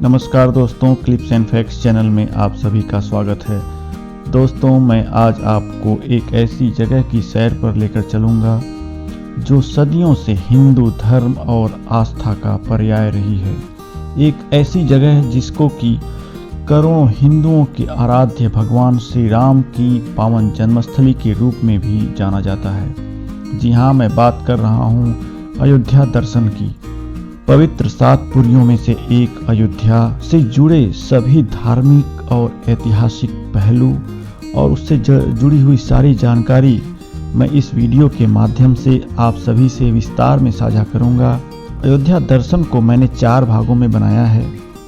नमस्कार दोस्तों, clips and facts channel में आप सभी का स्वागत है। दोस्तों, मैं आज आपको एक ऐसी जगह की सैर पर लेकर चलूँगा जो सदियों से हिंदू धर्म और आस्था का पर्याय रही है। एक ऐसी जगह है जिसको कि करोड़ों हिंदुओं के आराध्य भगवान श्री राम की पावन जन्मस्थली के रूप में भी जाना जाता है। जी हाँ, मैं बात कर रहा हूँ अयोध्या दर्शन की। पवित्र 7 पुरियों में से एक अयोध्या से जुड़े सभी धार्मिक और ऐतिहासिक पहलू और उससे जुड़ी हुई सारी जानकारी मैं इस वीडियो के माध्यम से आप सभी से विस्तार में साझा करूंगा। अयोध्या दर्शन को मैंने 4 भागों में बनाया है।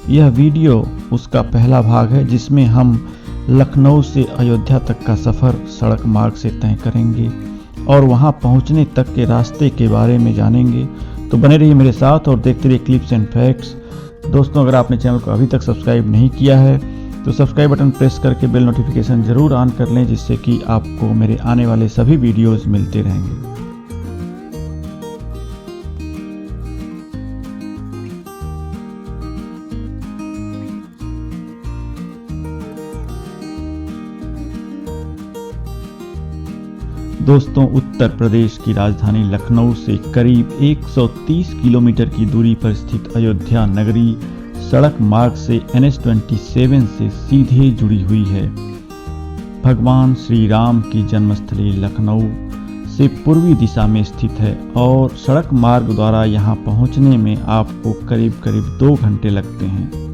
यह वीडियो उसका पहला भाग है जिसमें हम लखनऊ से अयोध्या तक का सफ़र सड़क मार्ग से तय करेंगे और वहां पहुंचने तक के रास्ते के बारे में जानेंगे। तो बने रहिए मेरे साथ और देखते रहिए क्लिप्स एंड फैक्ट्स। दोस्तों, अगर आपने चैनल को अभी तक सब्सक्राइब नहीं किया है तो सब्सक्राइब बटन प्रेस करके बेल नोटिफिकेशन ज़रूर ऑन कर लें, जिससे कि आपको मेरे आने वाले सभी वीडियोस मिलते रहेंगे। दोस्तों, उत्तर प्रदेश की राजधानी लखनऊ से करीब 130 किलोमीटर की दूरी पर स्थित अयोध्या नगरी सड़क मार्ग से NH-27 से सीधे जुड़ी हुई है। भगवान श्री राम की जन्मस्थली लखनऊ से पूर्वी दिशा में स्थित है और सड़क मार्ग द्वारा यहां पहुंचने में आपको करीब 2 घंटे लगते हैं।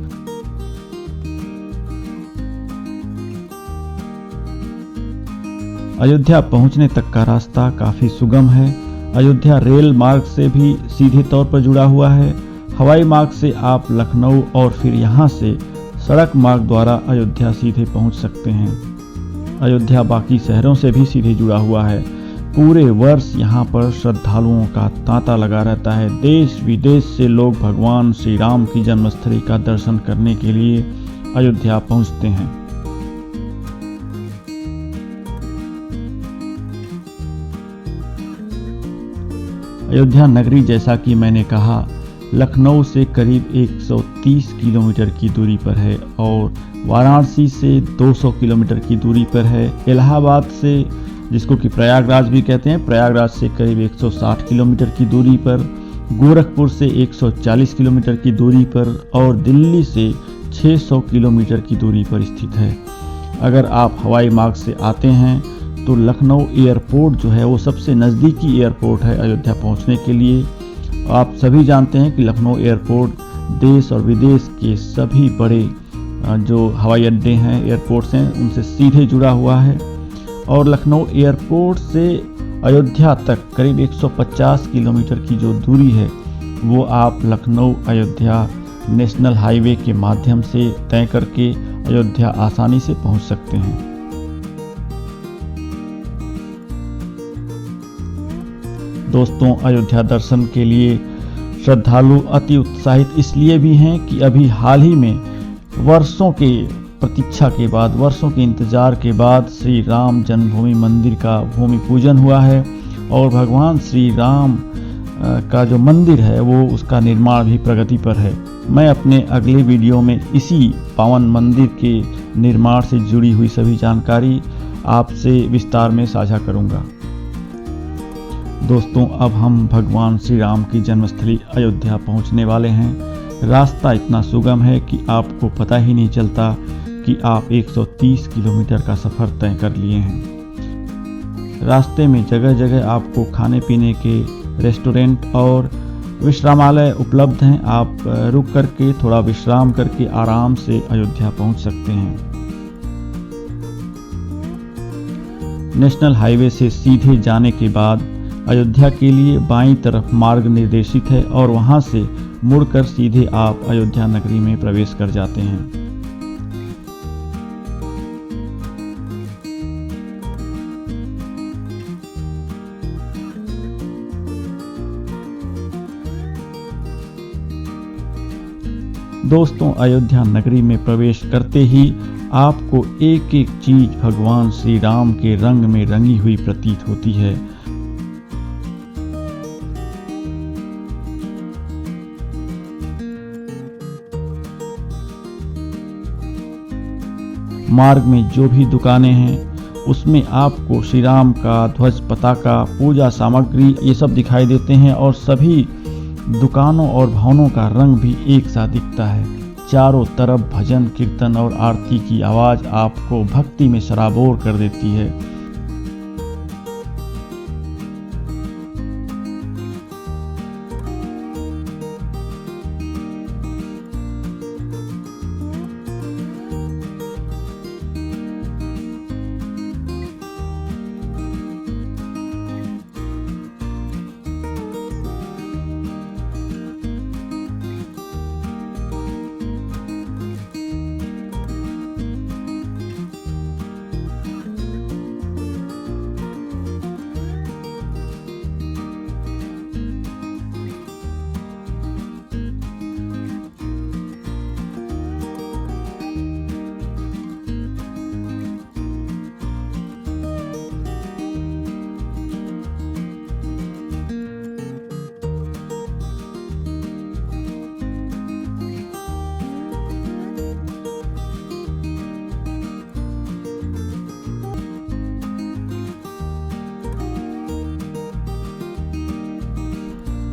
अयोध्या पहुंचने तक का रास्ता काफ़ी सुगम है। अयोध्या रेल मार्ग से भी सीधे तौर पर जुड़ा हुआ है। हवाई मार्ग से आप लखनऊ और फिर यहां से सड़क मार्ग द्वारा अयोध्या सीधे पहुंच सकते हैं। अयोध्या बाकी शहरों से भी सीधे जुड़ा हुआ है। पूरे वर्ष यहां पर श्रद्धालुओं का तांता लगा रहता है। देश विदेश से लोग भगवान श्री राम की जन्मस्थली का दर्शन करने के लिए अयोध्या पहुंचते हैं। अयोध्या नगरी, जैसा कि मैंने कहा, लखनऊ से करीब 130 किलोमीटर की दूरी पर है और वाराणसी से 200 किलोमीटर की दूरी पर है। इलाहाबाद से, जिसको कि प्रयागराज भी कहते हैं, प्रयागराज से करीब 160 किलोमीटर की दूरी पर, गोरखपुर से 140 किलोमीटर की दूरी पर और दिल्ली से 600 किलोमीटर की दूरी पर स्थित है। अगर आप हवाई मार्ग से आते हैं तो लखनऊ एयरपोर्ट जो है वो सबसे नज़दीकी एयरपोर्ट है अयोध्या पहुंचने के लिए। आप सभी जानते हैं कि लखनऊ एयरपोर्ट देश और विदेश के सभी बड़े जो हवाई अड्डे हैं, एयरपोर्ट्स हैं, उनसे सीधे जुड़ा हुआ है। और लखनऊ एयरपोर्ट से अयोध्या तक करीब 150 किलोमीटर की जो दूरी है वो आप लखनऊ अयोध्या नेशनल हाईवे के माध्यम से तय करके अयोध्या आसानी से पहुंच सकते हैं। दोस्तों, अयोध्या दर्शन के लिए श्रद्धालु अति उत्साहित इसलिए भी हैं कि अभी हाल ही में वर्षों के प्रतीक्षा के बाद, वर्षों के इंतजार के बाद श्री राम जन्मभूमि मंदिर का भूमि पूजन हुआ है और भगवान श्री राम का जो मंदिर है वो उसका निर्माण भी प्रगति पर है। मैं अपने अगले वीडियो में इसी पावन मंदिर के निर्माण से जुड़ी हुई सभी जानकारी आपसे विस्तार में साझा करूंगा। दोस्तों, अब हम भगवान श्री राम की जन्मस्थली अयोध्या पहुंचने वाले हैं। रास्ता इतना सुगम है कि आपको पता ही नहीं चलता कि आप 130 किलोमीटर का सफ़र तय कर लिए हैं। रास्ते में जगह जगह आपको खाने पीने के रेस्टोरेंट और विश्रामालय उपलब्ध हैं। आप रुक करके थोड़ा विश्राम करके आराम से अयोध्या पहुंच सकते हैं। नेशनल हाईवे से सीधे जाने के बाद अयोध्या के लिए बाईं तरफ मार्ग निर्देशित है और वहां से मुड़कर सीधे आप अयोध्या नगरी में प्रवेश कर जाते हैं। दोस्तों, अयोध्या नगरी में प्रवेश करते ही आपको एक एक चीज भगवान श्री राम के रंग में रंगी हुई प्रतीत होती है। मार्ग में जो भी दुकानें हैं उसमें आपको श्री राम का ध्वज, पताका, पूजा सामग्री ये सब दिखाई देते हैं और सभी दुकानों और भवनों का रंग भी एक सा दिखता है। चारों तरफ भजन, कीर्तन और आरती की आवाज़ आपको भक्ति में सराबोर कर देती है।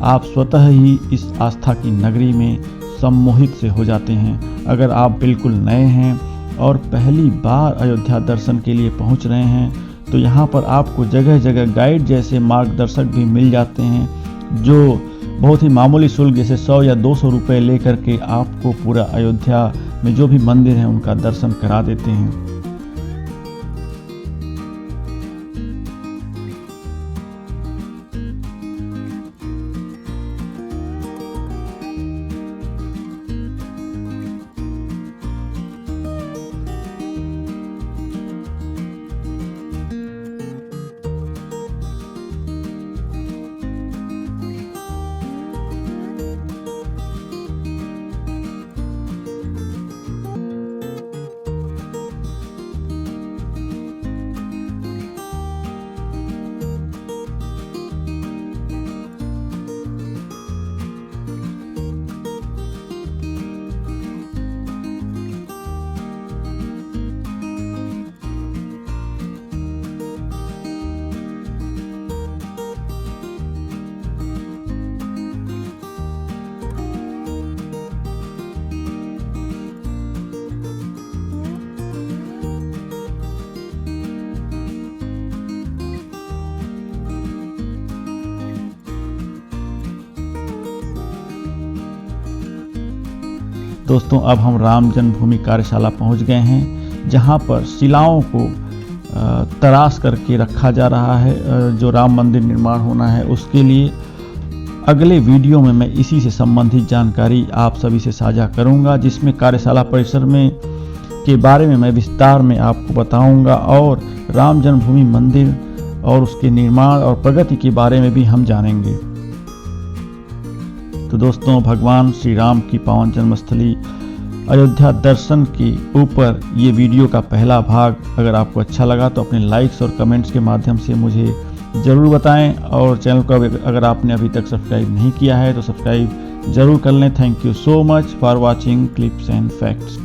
आप स्वतः ही इस आस्था की नगरी में सम्मोहित से हो जाते हैं। अगर आप बिल्कुल नए हैं और पहली बार अयोध्या दर्शन के लिए पहुंच रहे हैं तो यहाँ पर आपको जगह जगह गाइड जैसे मार्गदर्शक भी मिल जाते हैं जो बहुत ही मामूली शुल्क जैसे 100 या 200 रुपये लेकर के आपको पूरा अयोध्या में जो भी मंदिर हैं उनका दर्शन करा देते हैं। दोस्तों अब हम राम जन्मभूमि कार्यशाला पहुंच गए हैं जहां पर शिलाओं को तराश करके रखा जा रहा है। जो राम मंदिर निर्माण होना है उसके लिए अगले वीडियो में मैं इसी से संबंधित जानकारी आप सभी से साझा करूंगा, जिसमें कार्यशाला परिसर में के बारे में मैं विस्तार में आपको बताऊंगा और राम जन्मभूमि मंदिर और उसके निर्माण और प्रगति के बारे में भी हम जानेंगे। तो दोस्तों भगवान श्री राम की पावन जन्मस्थली अयोध्या दर्शन के ऊपर ये वीडियो का पहला भाग अगर आपको अच्छा लगा तो अपने लाइक्स और कमेंट्स के माध्यम से मुझे ज़रूर बताएं और चैनल को अगर आपने अभी तक सब्सक्राइब नहीं किया है तो सब्सक्राइब ज़रूर कर लें। Thank you so much for watching clips and facts.